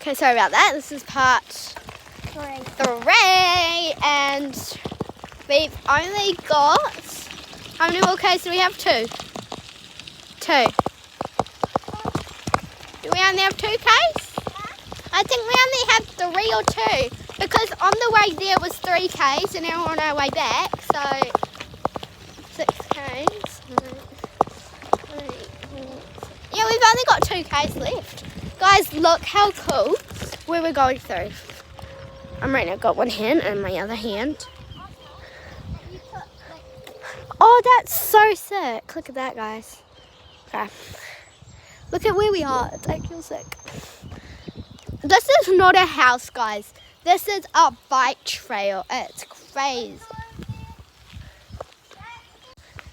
Okay, sorry about that. This is part 3. And we've only got... How many more Ks do we have? 2. 2. Do we only have 2 Ks? I think we only have 3 or 2. Because on the way there was 3 Ks and now we're on our way back. So 6 Ks. Yeah, we've only got 2 Ks left. Guys, look how cool where we're going through. I'm right now got one hand and my other hand. Oh, that's so sick. Look at that, guys. Okay. Look at where we are. It's actually sick. This is not a house, guys. This is a bike trail. It's crazy.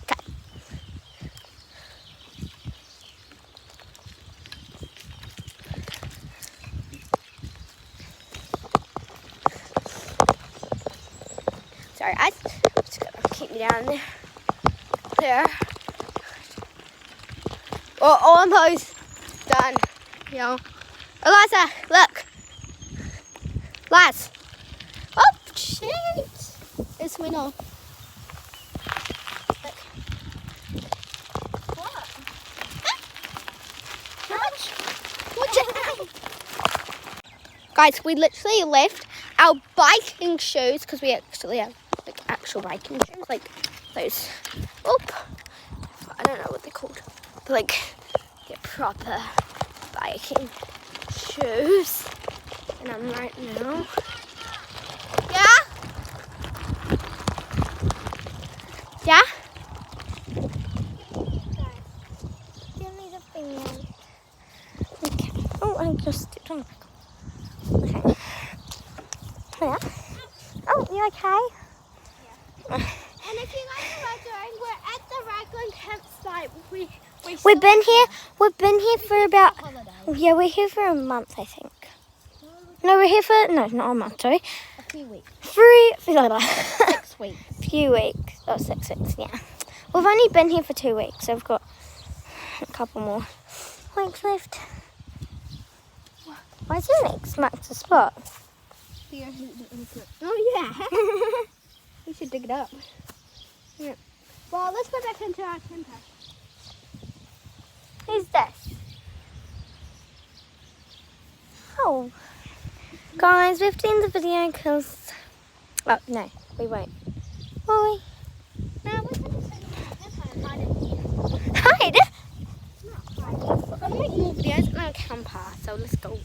Okay. Sorry, I'm just gonna keep me down there. Oh, almost done. You know. Eliza, look. Laz. Oh, shit. It's went off. Look. What? Watch it. Guys, we literally left our biking shoes because we actually have like actual biking shoes, like those. Oop. I don't know what they're called. But like they're proper biking shoes. And I'm right now. Yeah? Yeah? Give me the finger. Okay. Oh, I just stepped on the pickle. Okay. Yeah. Oh, you okay? Yeah. And if you guys are wondering, we're at the Raglan campsite. We've been here for about, yeah, we're here for a month, I think. No, we're here for, no, not a month, sorry. A few weeks. 6 weeks. Few weeks, oh, 6 weeks, yeah. We've only been here for 2 weeks, so we've got a couple more weeks left. Why is your next marked a spot? Oh, yeah. We should dig it up. Yeah. Well, let's go back into our camper. Who's this? Oh. Guys, we've seen the video because... Oh, no, we won't. Will we? No, we're going to take the camper and hide it. Hide? No, hide. I'll make more videos in our camper, so let's go.